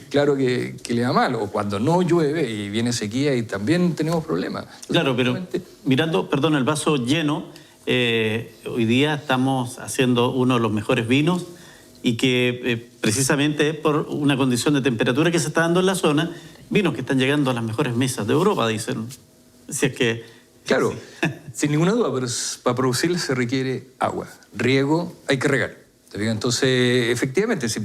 claro que le da mal, o cuando no llueve y viene sequía y también tenemos problemas. Entonces, claro, pero mirando, el vaso lleno, hoy día estamos haciendo uno de los mejores vinos y que precisamente es por una condición de temperatura que se está dando en la zona, vinos que están llegando a las mejores mesas de Europa, dicen. Si es que... Claro, sí. Sin ninguna duda, pero para producirla se requiere agua, riego, hay que regar. Entonces, efectivamente, si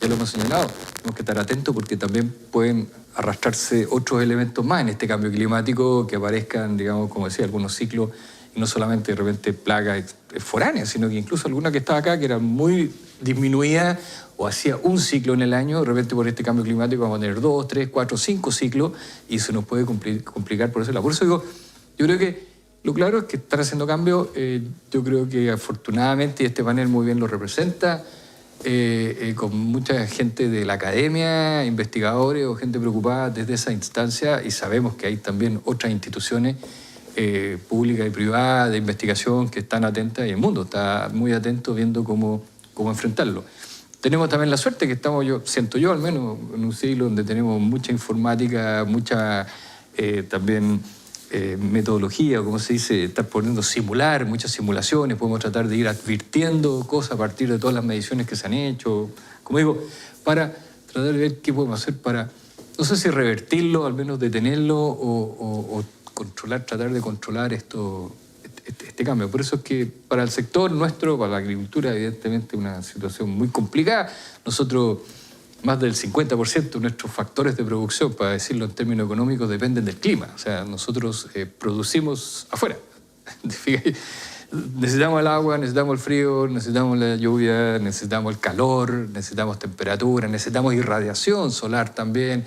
ya lo hemos señalado, tenemos que estar atentos porque también pueden arrastrarse otros elementos más en este cambio climático, que aparezcan, digamos, como decía, algunos ciclos, y no solamente de repente plagas foráneas, sino que incluso alguna que estaba acá, que era muy disminuida o hacía un ciclo en el año, de repente por este cambio climático vamos a tener 2, 3, 4, 5 ciclos y se nos puede complicar por ese lado. Por eso digo, yo creo que lo claro es que están haciendo cambios. Yo creo que afortunadamente este panel muy bien lo representa, con mucha gente de la academia, investigadores o gente preocupada desde esa instancia, y sabemos que hay también otras instituciones públicas y privadas de investigación que están atentas, y el mundo está muy atento viendo cómo enfrentarlo. Tenemos también la suerte que estamos, siento yo al menos, en un siglo donde tenemos mucha informática, mucha también metodología, como se dice, estar poniendo simular, muchas simulaciones, podemos tratar de ir advirtiendo cosas a partir de todas las mediciones que se han hecho, como digo, para tratar de ver qué podemos hacer para, no sé si revertirlo, al menos detenerlo o controlar, tratar de controlar este cambio. Por eso es que para el sector nuestro, para la agricultura, evidentemente una situación muy complicada. Nosotros, más del 50% de nuestros factores de producción, para decirlo en términos económicos, dependen del clima. O sea, nosotros producimos afuera. Necesitamos el agua, necesitamos el frío, necesitamos la lluvia, necesitamos el calor, necesitamos temperatura, necesitamos irradiación solar también.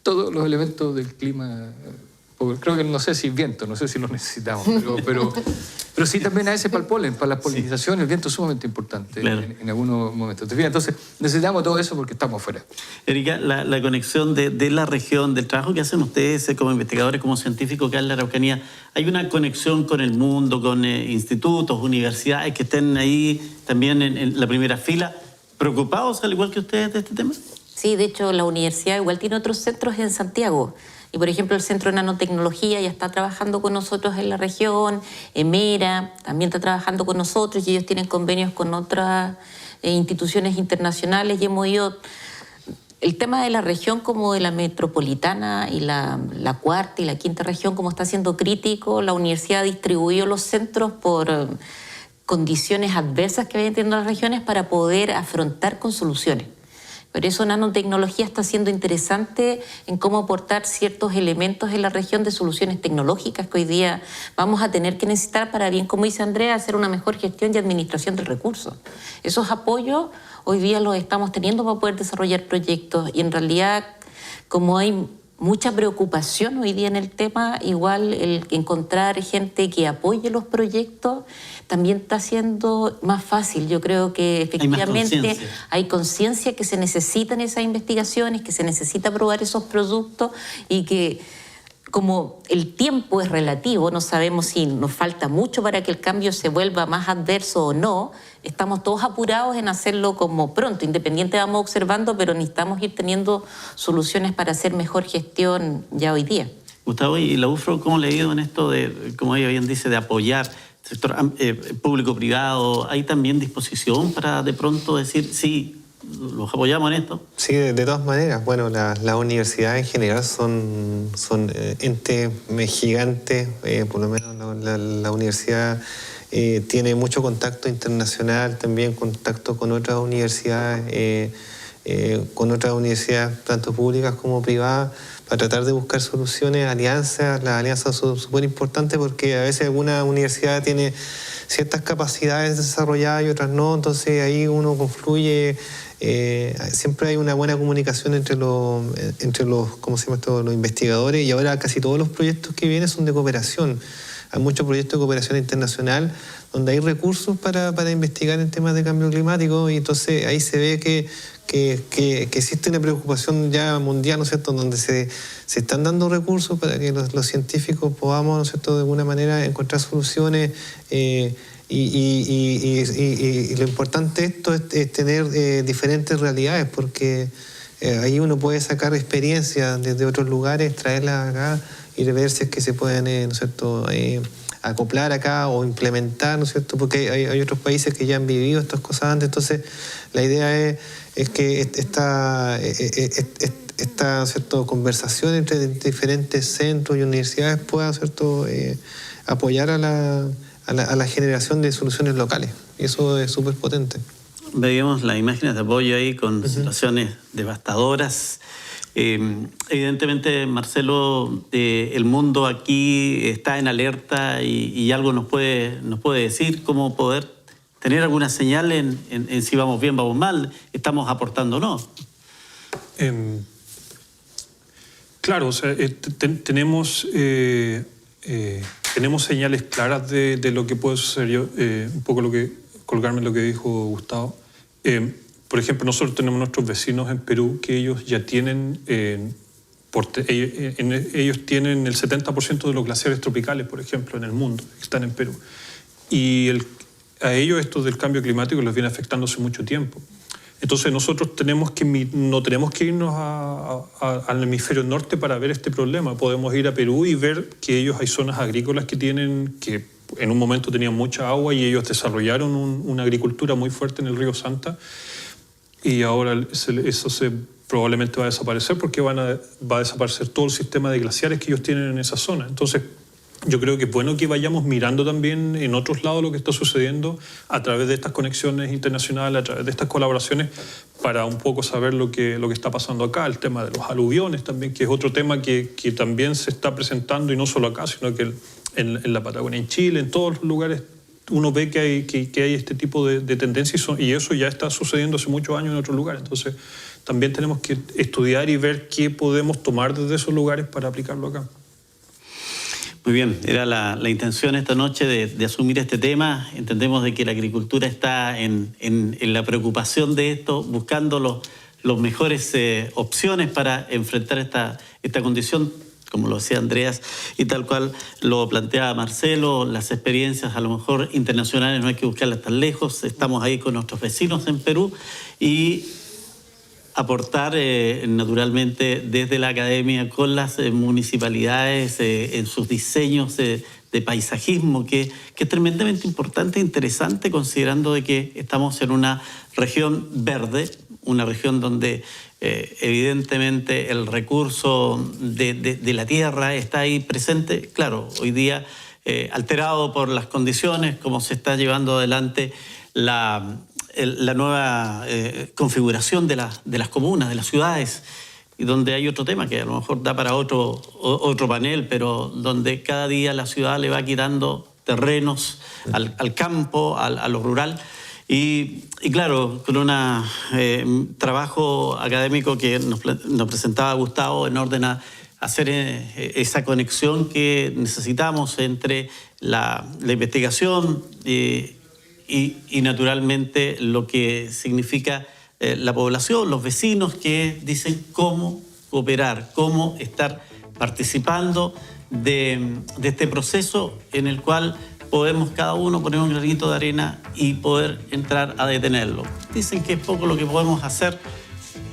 Todos los elementos del clima. Creo que no sé si viento, no sé si lo necesitamos, pero sí también a veces para el polen, para la polinización, el viento es sumamente importante claro. en algunos momentos. Entonces necesitamos todo eso porque estamos afuera. Erika, la conexión de la región, del trabajo que hacen ustedes como investigadores, como científicos que hay en la Araucanía, ¿hay una conexión con el mundo, con institutos, universidades que estén ahí también en la primera fila, preocupados al igual que ustedes de este tema? Sí, de hecho la universidad igual tiene otros centros en Santiago. Y por ejemplo el Centro de Nanotecnología ya está trabajando con nosotros en la región, EMERA también está trabajando con nosotros y ellos tienen convenios con otras instituciones internacionales y hemos ido... El tema de la región como de la metropolitana y la cuarta y la quinta región como está siendo crítico, la universidad ha distribuido los centros por condiciones adversas que vayan teniendo las regiones para poder afrontar con soluciones. Por eso nanotecnología está siendo interesante en cómo aportar ciertos elementos en la región de soluciones tecnológicas que hoy día vamos a tener que necesitar para, bien como dice Andrea, hacer una mejor gestión y administración del recurso. Esos apoyos hoy día los estamos teniendo para poder desarrollar proyectos y en realidad como hay mucha preocupación hoy día en el tema, igual el encontrar gente que apoye los proyectos también está siendo más fácil. Yo creo que efectivamente hay conciencia que se necesitan esas investigaciones, que se necesita probar esos productos y que como el tiempo es relativo, no sabemos si nos falta mucho para que el cambio se vuelva más adverso o no, estamos todos apurados en hacerlo como pronto, independiente vamos observando, pero necesitamos ir teniendo soluciones para hacer mejor gestión ya hoy día. Gustavo, ¿y la UFRO cómo le ha ido en esto de, como ella bien dice, de apoyar el sector público-privado? ¿Hay también disposición para de pronto decir, sí, los apoyamos en esto? Sí, de todas maneras. Bueno, las universidades en general son entes gigantes, por lo menos la universidad tiene mucho contacto internacional, también contacto con otras universidades, tanto públicas como privadas, para tratar de buscar soluciones, alianzas. Las alianzas son súper importantes porque a veces alguna universidad tiene ciertas capacidades desarrolladas y otras no, entonces ahí uno confluye. Siempre hay una buena comunicación entre los ¿cómo se llama esto? Los investigadores, y ahora casi todos los proyectos que vienen son de cooperación. Hay muchos proyectos de cooperación internacional donde hay recursos para investigar en temas de cambio climático, y entonces ahí se ve que existe una preocupación ya mundial, ¿no es cierto?, donde se están dando recursos para que los científicos podamos, ¿no es cierto?, de alguna manera encontrar soluciones. Y lo importante de esto es tener diferentes realidades, porque ahí uno puede sacar experiencias desde otros lugares, traerlas acá y ver si es que se pueden, ¿no es cierto?, acoplar acá o implementar, ¿no es cierto?, porque hay otros países que ya han vivido estas cosas antes. Entonces la idea es que esta ¿cierto?, conversación entre diferentes centros y universidades pueda, ¿cierto?, apoyar a la generación de soluciones locales. Y eso es súper potente. Veíamos las imágenes de apoyo ahí con situaciones devastadoras. Evidentemente, Marcelo, el mundo aquí está en alerta y algo nos puede decir cómo poder tener alguna señal en si vamos bien, vamos mal, estamos aportando o no. Claro, o sea, tenemos señales claras de lo que puede suceder. Yo, un poco colgarme en lo que dijo Gustavo. Por ejemplo, nosotros tenemos nuestros vecinos en Perú que ellos ya tienen, ellos tienen el 70% de los glaciares tropicales, por ejemplo, en el mundo, que están en Perú. Y a ellos esto del cambio climático los viene afectando hace mucho tiempo. Entonces nosotros no tenemos que irnos al hemisferio norte para ver este problema. Podemos ir a Perú y ver que ellos hay zonas agrícolas que en un momento tenían mucha agua y ellos desarrollaron una agricultura muy fuerte en el río Santa, y ahora eso probablemente va a desaparecer porque va a desaparecer todo el sistema de glaciares que ellos tienen en esa zona. Entonces, yo creo que es bueno que vayamos mirando también en otros lados lo que está sucediendo a través de estas conexiones internacionales, a través de estas colaboraciones, para un poco saber lo que está pasando acá. El tema de los aluviones también, que es otro tema que también se está presentando, y no solo acá, sino que en la Patagonia, en Chile, en todos los lugares, uno ve que hay este tipo de tendencias, y eso ya está sucediendo hace muchos años en otros lugares. Entonces, también tenemos que estudiar y ver qué podemos tomar desde esos lugares para aplicarlo acá. Muy bien, era la intención esta noche de asumir este tema. Entendemos de que la agricultura está en la preocupación de esto, buscando los mejores opciones para enfrentar esta condición, como lo decía Andreas, y tal cual lo planteaba Marcelo. Las experiencias a lo mejor internacionales no hay que buscarlas tan lejos. Estamos ahí con nuestros vecinos en Perú y aportar naturalmente desde la academia con las municipalidades en sus diseños de paisajismo, que es tremendamente importante e interesante, considerando de que estamos en una región verde, una región donde evidentemente el recurso de la tierra está ahí presente. Claro, hoy día alterado por las condiciones, como se está llevando adelante la nueva configuración de las comunas, de las ciudades, y donde hay otro tema que a lo mejor da para otro panel, pero donde cada día la ciudad le va quitando terrenos al campo, a lo rural. Y claro, con un trabajo académico que nos presentaba Gustavo en orden a hacer esa conexión que necesitamos entre la investigación y naturalmente lo que significa la población, los vecinos que dicen cómo cooperar, cómo estar participando de este proceso en el cual podemos cada uno poner un granito de arena y poder entrar a detenerlo. Dicen que es poco lo que podemos hacer,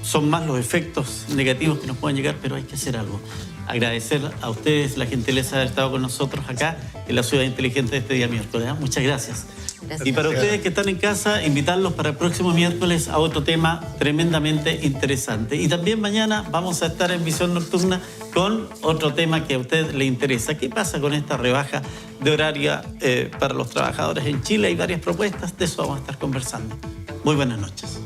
son más los efectos negativos que nos pueden llegar, pero hay que hacer algo. Agradecer a ustedes la gentileza de haber estado con nosotros acá en la Ciudad Inteligente de este día miércoles. Muchas gracias. Gracias. Y para ustedes que están en casa, invitarlos para el próximo miércoles a otro tema tremendamente interesante. Y también mañana vamos a estar en Visión Nocturna con otro tema que a usted le interesa. ¿Qué pasa con esta rebaja de horaria para los trabajadores en Chile? Hay varias propuestas, de eso vamos a estar conversando. Muy buenas noches.